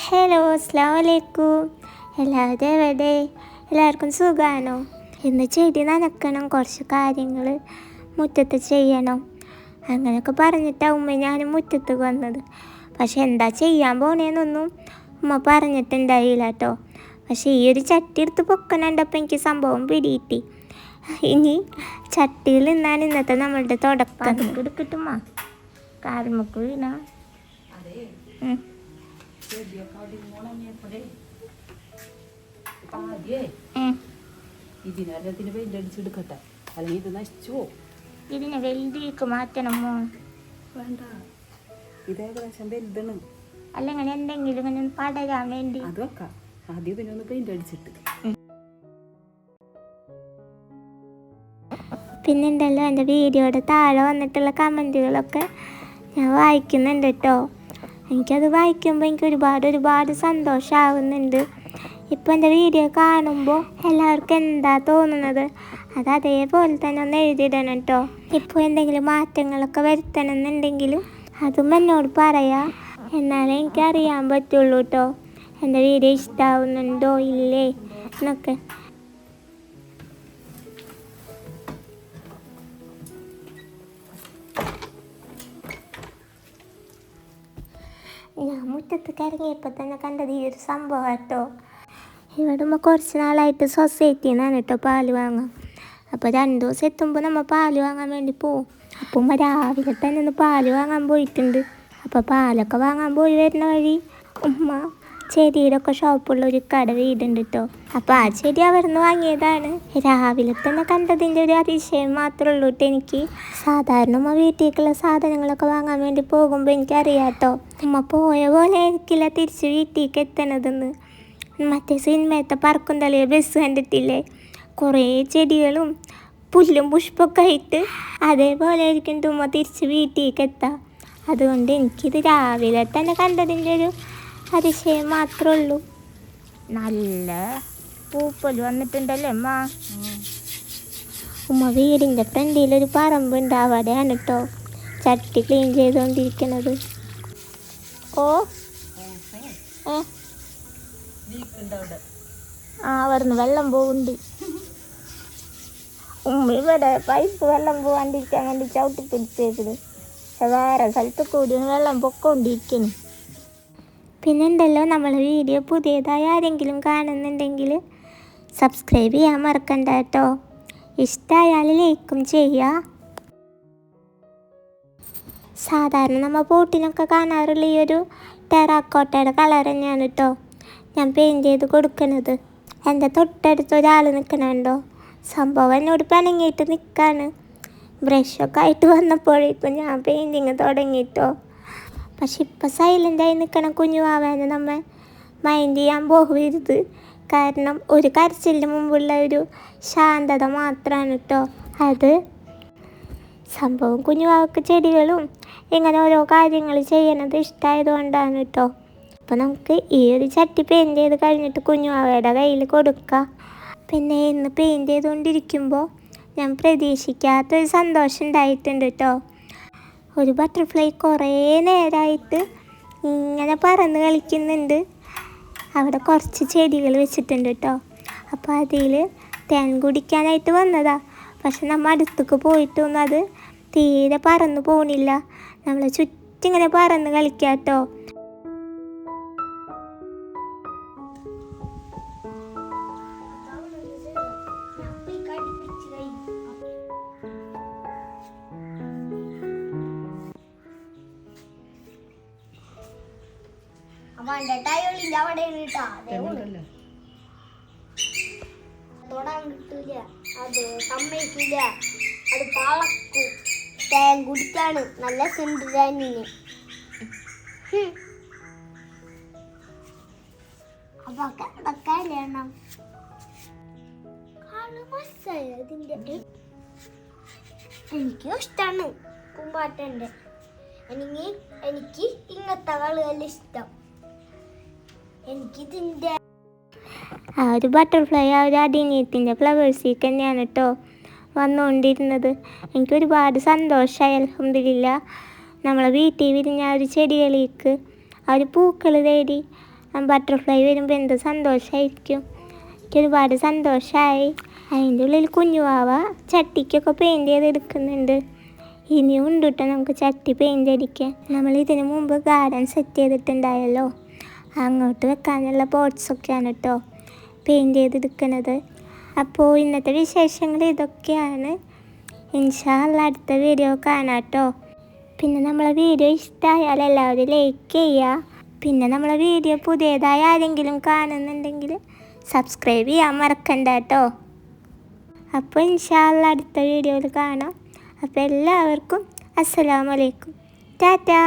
Hello, അസ്സലാമു അലൈക്കും. എല്ലാവരും എവിടെ? എല്ലാവർക്കും സുഖമാണോ? ഇന്ന് ചെടി നനക്കണം, കുറച്ച് കാര്യങ്ങൾ മുറ്റത്ത് ചെയ്യണം, അങ്ങനെയൊക്കെ പറഞ്ഞിട്ടാണ് ഉമ്മ ഞാനും മുറ്റത്ത് വന്നത്. പക്ഷെ എന്താ ചെയ്യാൻ പോണേന്നൊന്നും ഉമ്മ പറഞ്ഞിട്ടുണ്ടായില്ല കേട്ടോ. പക്ഷെ ഈ ഒരു ചട്ടി എടുത്ത് പൊക്കണുണ്ടപ്പോൾ എനിക്ക് സംഭവം പിടികിട്ടി. ഇനി ചട്ടിയിൽ നിന്നാണ് ഇന്നത്തെ നമ്മളുടെ തുടക്കം. എടുക്കട്ടുമ്മ കാൽമക്ക് വീണ ഇതിനെ വലുതേക്ക് മാറ്റണമോ? വേണ്ട, ഇതേകദേശം വലുതാണ്. അല്ലെങ്കിൽ എന്തെങ്കിലും ഇങ്ങനെ പടരാൻ വേണ്ടി അത് വെക്കാം. ആദ്യം ഇതിനൊന്ന് പെയിന്റ് അടിച്ചിട്ട് പിന്നുണ്ടല്ലോ എൻ്റെ വീഡിയോയുടെ താഴെ വന്നിട്ടുള്ള കമൻറ്റുകളൊക്കെ ഞാൻ വായിക്കുന്നുണ്ട് കേട്ടോ. എനിക്കത് വായിക്കുമ്പോൾ എനിക്ക് ഒരുപാട് സന്തോഷമാവുന്നുണ്ട്. ഇപ്പോൾ എൻ്റെ വീഡിയോ കാണുമ്പോൾ എല്ലാവർക്കും എന്താ തോന്നുന്നത് അത് അതേപോലെ തന്നെ ഒന്ന് എഴുതിയിടണം കേട്ടോ. ഇപ്പോൾ എന്തെങ്കിലും മാറ്റങ്ങളൊക്കെ വരുത്തണമെന്നുണ്ടെങ്കിലും അതും എന്നോട് പറയാം, എന്നാലേ എനിക്കറിയാൻ പറ്റുള്ളൂ കേട്ടോ എൻ്റെ വീഡിയോ ഇഷ്ടമാവുന്നുണ്ടോ ഇല്ലേ എന്നൊക്കെ. ഞാൻ മുറ്റത്ത് ഇറങ്ങിയപ്പോൾ തന്നെ കണ്ടത് ഈ ഒരു സംഭവം കേട്ടോ. ഇവിടെ നമ്മൾ കുറച്ച് നാളായിട്ട് സൊസൈറ്റിയിൽ നിന്നാണ് കേട്ടോ പാല് വാങ്ങാം. അപ്പോൾ 2 ദിവസം എത്തുമ്പോൾ നമ്മൾ പാല് വാങ്ങാൻ വേണ്ടി പോവും. അപ്പോൾ ഉമ്മ രാവിലെ തന്നെ ഒന്ന് പാല് വാങ്ങാൻ പോയിട്ടുണ്ട്. അപ്പോൾ പാലൊക്കെ വാങ്ങാൻ പോയി വരുന്ന വഴി ഉമ്മ ചെടിയുടെ ഒക്കെ ഷോപ്പുള്ള ഒരു കട വീടുണ്ട് കേട്ടോ. അപ്പോൾ ആ ചെടി അവിടെ നിന്ന് വാങ്ങിയതാണ്. രാവിലെ തന്നെ കണ്ടതിൻ്റെ ഒരു അതിശയം മാത്രമേ ഉള്ളൂ കേട്ടോ എനിക്ക്. സാധാരണ ഉമ്മ വീട്ടിലേക്കുള്ള സാധനങ്ങളൊക്കെ വാങ്ങാൻ വേണ്ടി പോകുമ്പോൾ എനിക്കറിയാം കേട്ടോ ഉമ്മ പോയ പോലെ ആയിരിക്കില്ല തിരിച്ച് വീട്ടിലേക്ക് എത്തണതെന്ന്. മറ്റേ സിനിമയത്തെ പറക്കും തലയെ ബസ് കണ്ടിട്ടില്ലേ, കുറേ ചെടികളും പുല്ലും പുഷ്പമൊക്കെ ആയിട്ട് അതേപോലെ ആയിരിക്കും ഉമ്മ തിരിച്ച് വീട്ടിലേക്ക് എത്താം. അതുകൊണ്ട് എനിക്കിത് രാവിലെ തന്നെ കണ്ടതിൻ്റെ ഒരു അതിശയം മാത്രമേ ഉള്ളൂ. നല്ല പൂപ്പൽ വന്നിട്ടുണ്ടല്ലേ അമ്മ. ഉമ്മ വീടിൻ്റെ ഫ്രണ്ടിലൊരു പറമ്പുണ്ട്, അവിടെയാണ് കേട്ടോ ചട്ടി ക്ലീൻ ചെയ്തുകൊണ്ടിരിക്കുന്നത്. ഓ അവിടുന്ന് വെള്ളം പോകുന്നുണ്ട്. ഉമ്മ ഇവിടെ പൈപ്പ് വെള്ളം പോകാണ്ടിരിക്കാൻ വേണ്ടി ചവിട്ടി പിടിച്ചേക്കുന്നത്. വേറെ സ്ഥലത്ത് കൂടി വെള്ളം പൊക്കോണ്ടിരിക്കുന്നു. പിന്നെയുണ്ടല്ലോ നമ്മൾ വീഡിയോ പുതിയതായി ആരെങ്കിലും കാണുന്നുണ്ടെങ്കിൽ സബ്സ്ക്രൈബ് ചെയ്യാൻ മറക്കണ്ട കേട്ടോ. ഇഷ്ടമായാൽ ലൈക്കും ചെയ്യുക. സാധാരണ നമ്മൾ ബോട്ടിനൊക്കെ കാണാറുള്ള ഈ ഒരു ടെറാക്കോട്ടയുടെ കളർ തന്നെയാണ് കേട്ടോ ഞാൻ പെയിൻറ്റ് ചെയ്ത് കൊടുക്കുന്നത്. എൻ്റെ തൊട്ടടുത്ത് ഒരാൾ നിൽക്കണുണ്ടോ, സംഭവം എന്നോട് പിണങ്ങിയിട്ട് നിൽക്കാണ്. ബ്രഷൊക്കെ ആയിട്ട് വന്നപ്പോഴേക്കും ഞാൻ പെയിൻറ്റിങ് തുടങ്ങിയിട്ടോ. പക്ഷെ ഇപ്പം സൈലൻ്റായി നിൽക്കണ കുഞ്ഞുവാവേനെ നമ്മൾ മൈൻഡ് ചെയ്യാൻ പോകരുത്. കാരണം ഒരു കരച്ചിലിന് മുമ്പുള്ള ഒരു ശാന്തത മാത്രമാണ് കേട്ടോ അത്. സംഭവം കുഞ്ഞുവാവക്ക് ചെടികളും ഇങ്ങനെ ഓരോ കാര്യങ്ങൾ ചെയ്യണത് ഇഷ്ടമായതുകൊണ്ടാണ് കേട്ടോ. അപ്പോൾ നമുക്ക് ഈ ഒരു ചട്ടി പെയിൻറ്റ് ചെയ്ത് കഴിഞ്ഞിട്ട് കുഞ്ഞുവാവയുടെ കയ്യിൽ കൊടുക്കാം. പിന്നെ ഇന്ന് പെയിൻറ്റ് ചെയ്തുകൊണ്ടിരിക്കുമ്പോൾ ഞാൻ പ്രതീക്ഷിക്കാത്തൊരു സന്തോഷം ഉണ്ടായിട്ടുണ്ട് കേട്ടോ. ഒരു ബട്ടർഫ്ലൈ കുറേ നേരമായിട്ട് ഇങ്ങനെ പറന്ന് കളിക്കുന്നുണ്ട്. അവിടെ കുറച്ച് ചെടികൾ വെച്ചിട്ടുണ്ട് കേട്ടോ. അപ്പോൾ അതിൽ തേൻ കുടിക്കാനായിട്ട് വന്നതാ. പക്ഷെ നമ്മൾ അടുത്തേക്ക് പോയിട്ടൊന്നും അത് തീരെ പറന്ന് പോണില്ല. നമ്മൾ ചുറ്റിങ്ങനെ പറന്ന് കളിക്കാം കേട്ടോ. തൊടാൻ കിട്ടൂല, അത് സമ്മതിക്കില്ല, അത് പളക്കും. തേൻ കുടിക്കാണ് നല്ല സെൻറ്റിന്. അതൊക്കെ അതൊക്കെ വേണം. എനിക്ക് ഇഷ്ടമാണ് പൂമ്പാറ്റൻ്റെ. എനിക്ക് ഇങ്ങനത്തെ കളുകൾ ഇഷ്ടം. എനിക്കിതിൻ്റെ ആ ഒരു ബട്ടർഫ്ലൈ ആ ഒരു അടിനീത്തിൻ്റെ ഫ്ലവേഴ്സിലേക്ക് തന്നെയാണ് കേട്ടോ വന്നുകൊണ്ടിരുന്നത്. എനിക്ക് ഒരുപാട് സന്തോഷമായി. അൽഹംദുലില്ലാ നമ്മളെ വീട്ടിൽ വിരിഞ്ഞ ആ ഒരു ചെടികളിലേക്ക് ആ ഒരു പൂക്കൾ തേടി ബട്ടർഫ്ലൈ വരുമ്പോൾ എന്ത് സന്തോഷമായിരിക്കും. എനിക്ക് ഒരുപാട് സന്തോഷമായി. അതിൻ്റെ ഉള്ളിൽ കുഞ്ഞുവാവ ചട്ടിക്കൊക്കെ പെയിൻറ്റ് ചെയ്തെടുക്കുന്നുണ്ട്. ഇനിയും ഉണ്ട് കേട്ടോ നമുക്ക് ചട്ടി പെയിൻറ്റ് അടിക്കാൻ. നമ്മൾ ഇതിന് മുമ്പ് ഗാർഡൻ സെറ്റ് ചെയ്തിട്ടുണ്ടായല്ലോ, അങ്ങോട്ട് വെക്കാനുള്ള പോട്ട്സൊക്കെയാണ് കേട്ടോ പെയിൻറ്റ് ചെയ്തെടുക്കുന്നത്. അപ്പോൾ ഇന്നത്തെ വിശേഷങ്ങൾ ഇതൊക്കെയാണ്. ഇൻഷാ അല്ലാഹ് അടുത്ത വീഡിയോ കാണാം കേട്ടോ. പിന്നെ നമ്മളെ വീഡിയോ ഇഷ്ടമായാൽ എല്ലാവരും ലൈക്ക് ചെയ്യുക. പിന്നെ നമ്മളെ വീഡിയോ പുതിയതായി ആരെങ്കിലും കാണുന്നുണ്ടെങ്കിൽ സബ്സ്ക്രൈബ് ചെയ്യാൻ മറക്കണ്ട കേട്ടോ. അപ്പോൾ ഇൻഷാ അല്ലാഹ് അടുത്ത വീഡിയോയിൽ കാണാം. അപ്പോൾ എല്ലാവർക്കും അസ്സലാമു അലൈക്കും, ടാറ്റാ.